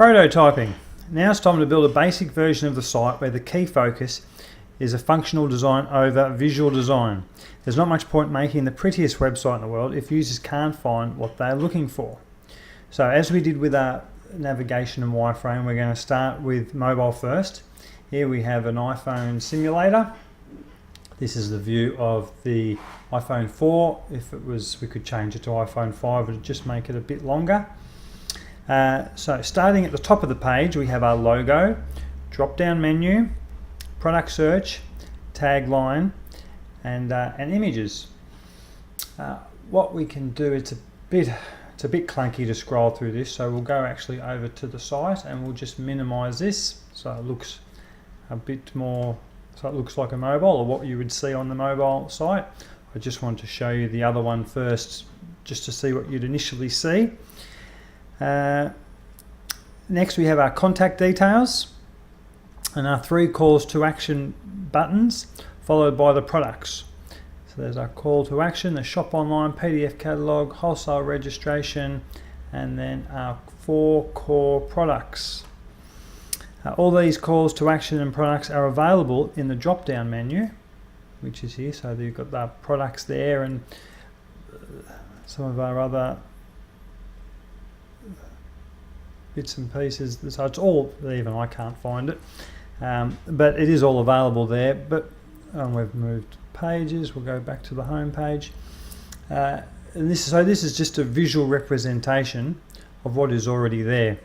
Prototyping. Now it's time to build a basic version of the site where the key focus is a functional design over visual design. There's not much point making the prettiest website in the world if users can't find what they're looking for. So as we did with our navigation and wireframe, we're going to start with mobile first. Here we have an iPhone simulator. This is the view of the iPhone 4. If it was, we could change it to iPhone 5, but it'd just make it a bit longer. So starting at the top of the page, we have our logo, drop-down menu, product search, tagline, and images. What we can do, it's a bit clunky to scroll through this, so we'll go actually over to the site and we'll just minimize this so it looks a bit more, so it looks like a mobile or what you would see on the mobile site. I just want to show you the other one first just to see what you'd initially see. Next we have our contact details and our 3 calls to action buttons followed by the products. So there's our call to action, the shop online, PDF catalogue, wholesale registration, and then our 4 core products. All these calls to action and products are available in the drop down menu, which is here. So you've got the products there and some of our other bits and pieces. So it's all, even I can't find it, but it is all available there. But we've moved pages, we'll go back to the home page, and this is just a visual representation of what is already there.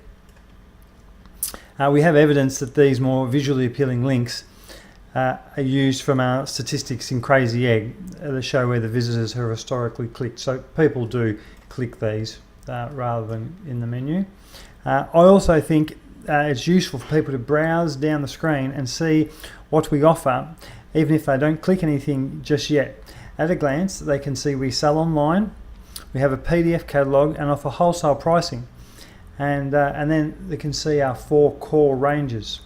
We have evidence that these more visually appealing links are used from our statistics in Crazy Egg that show where the visitors have historically clicked. So people do click these rather than in the menu. I also think it's useful for people to browse down the screen and see what we offer, even if they don't click anything just yet. At a glance, they can see we sell online, we have a PDF catalogue and offer wholesale pricing, and then they can see our 4 core ranges.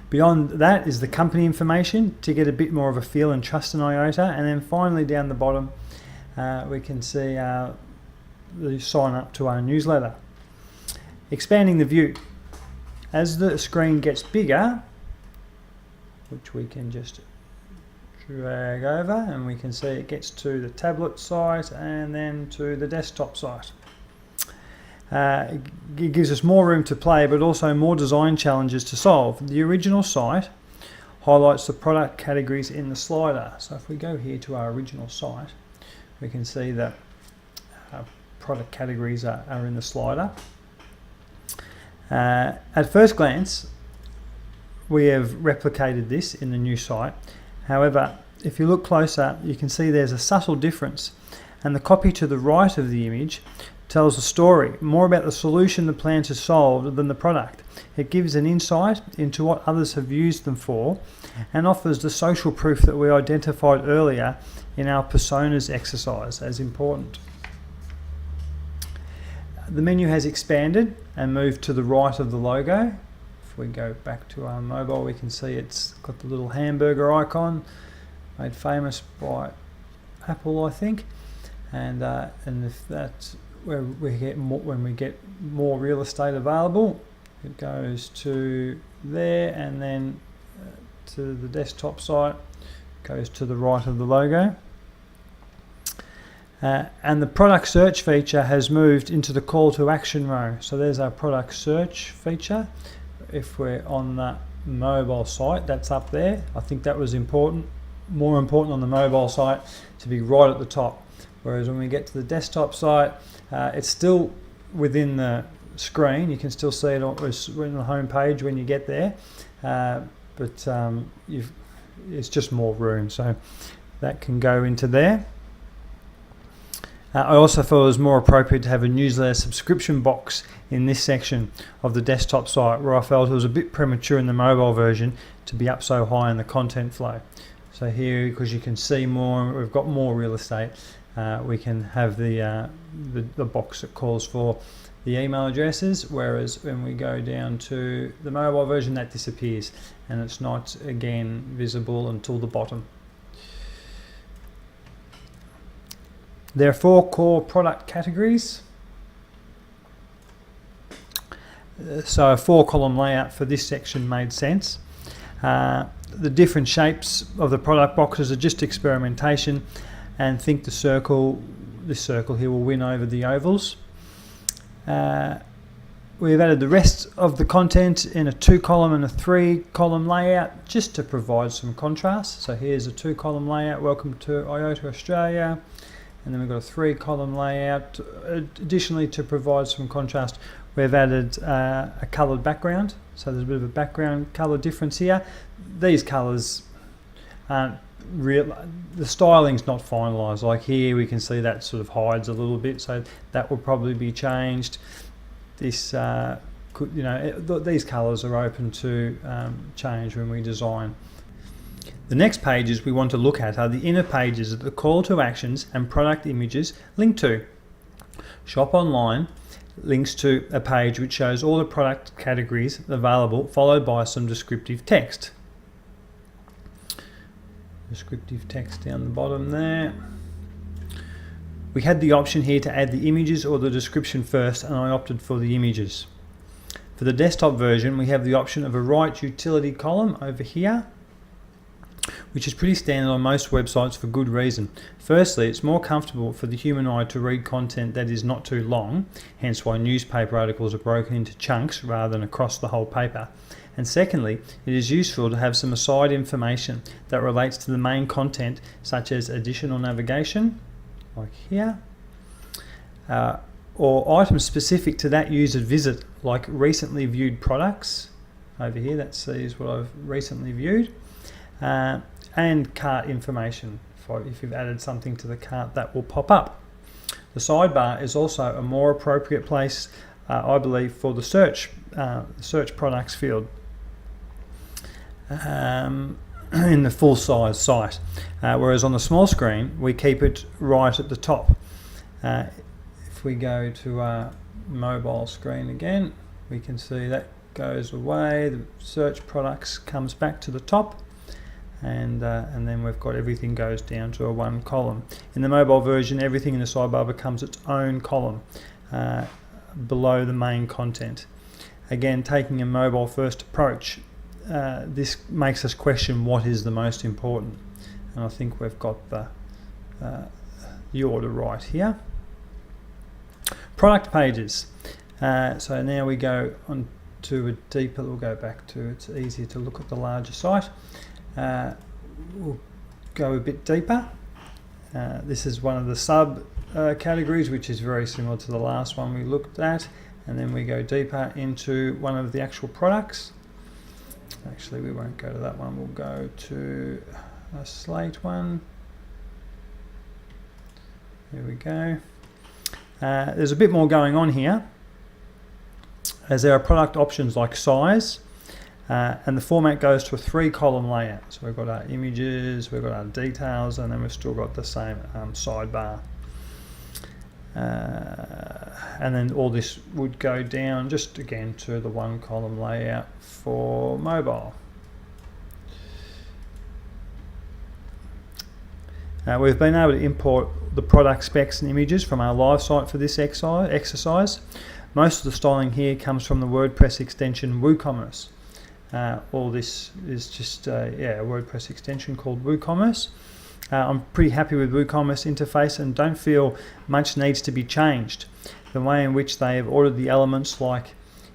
Beyond that is the company information to get a bit more of a feel and trust in IOTA, and then finally down the bottom we can see the sign up to our newsletter. Expanding the view. As the screen gets bigger, which we can just drag over, and we can see it gets to the tablet site and then to the desktop site. It gives us more room to play, but also more design challenges to solve. The original site highlights the product categories in the slider. So if we go here to our original site, we can see that our product categories are in the slider. At first glance, we have replicated this in the new site. However, if you look closer, you can see there's a subtle difference, and the copy to the right of the image tells a story more about the solution the plan to solve than the product. It gives an insight into what others have used them for and offers the social proof that we identified earlier in our personas exercise as important. The menu has expanded and moved to the right of the logo. If we go back to our mobile, we can see it's got the little hamburger icon, made famous by Apple, I think. And if that's where we get more, when we get more real estate available, it goes to there, and then to the desktop site, goes to the right of the logo. And the product search feature has moved into the call to action row. So there's our product search feature. If we're on the mobile site, that's up there. I think that was important, more important on the mobile site to be right at the top. Whereas when we get to the desktop site, it's still within the screen. You can still see it on the home page when you get there, but it's just more room, so that can go into there. I also thought it was more appropriate to have a newsletter subscription box in this section of the desktop site, where I felt it was a bit premature in the mobile version to be up so high in the content flow. So here, because you can see more, we've got more real estate, we can have the box that calls for the email addresses, whereas when we go down to the mobile version, that disappears and it's not again visible until the bottom. There are 4 core product categories. So a 4-column layout for this section made sense. The different shapes of the product boxes are just experimentation, and think this circle here will win over the ovals. We've added the rest of the content in a 2-column and a 3-column layout just to provide some contrast. So here's a 2-column layout, welcome to IOTA Australia, and then we've got a 3-column layout. Additionally, to provide some contrast, we've added a coloured background, so there's a bit of a background colour difference here. These colours aren't real, the styling's not finalised. Like here we can see that sort of hides a little bit, so that will probably be changed. This these colours are open to change when we design. The next pages we want to look at are the inner pages that the call to actions and product images link to. Shop online links to a page which shows all the product categories available, followed by some descriptive text. Descriptive text down the bottom there. We had the option here to add the images or the description first, and I opted for the images. For the desktop version, we have the option of a write utility column over here, which is pretty standard on most websites for good reason. Firstly, it's more comfortable for the human eye to read content that is not too long, hence why newspaper articles are broken into chunks rather than across the whole paper. And secondly, it is useful to have some aside information that relates to the main content, such as additional navigation, like here, or items specific to that user visit, like recently viewed products. Over here, that sees what I've recently viewed. And cart information. If you've added something to the cart, that will pop up. The sidebar is also a more appropriate place, I believe, for the search products field in the full size site, whereas on the small screen we keep it right at the top. If we go to our mobile screen again, we can see that goes away, the search products comes back to the top, and then we've got everything goes down to a 1 column. In the mobile version, everything in the sidebar becomes its own column below the main content. Again, taking a mobile first approach, this makes us question what is the most important, and I think we've got the order right here. Product pages. So now we go on to a deeper, we'll go back to, it's easier to look at the larger site. We'll go a bit deeper. This is one of the sub categories, which is very similar to the last one we looked at, and then we go deeper into one of the actual products. Actually, we won't go to that one, we'll go to a slate one. There we go. There's a bit more going on here, as there are product options like size, and the format goes to a 3-column layout. So we've got our images, we've got our details, and then we've still got the same sidebar. And then all this would go down just again to the 1-column layout for mobile. We've been able to import the product specs and images from our live site for this exercise. Most of the styling here comes from the WordPress extension WooCommerce. All this is just a WordPress extension called WooCommerce. I'm pretty happy with WooCommerce interface and don't feel much needs to be changed. The way in which they have ordered the elements like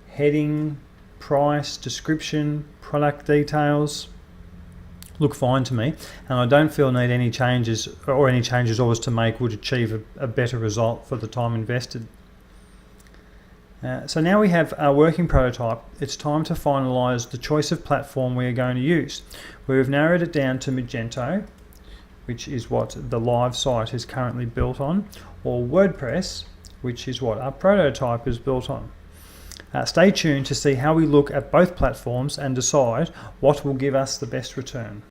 heading, price, description, product details look fine to me, and I don't feel need any changes, or any changes I was to make would achieve a better result for the time invested. So now we have our working prototype. It's time to finalise the choice of platform we are going to use. We've narrowed it down to Magento, which is what the live site is currently built on, or WordPress, which is what our prototype is built on. Stay tuned to see how we look at both platforms and decide what will give us the best return.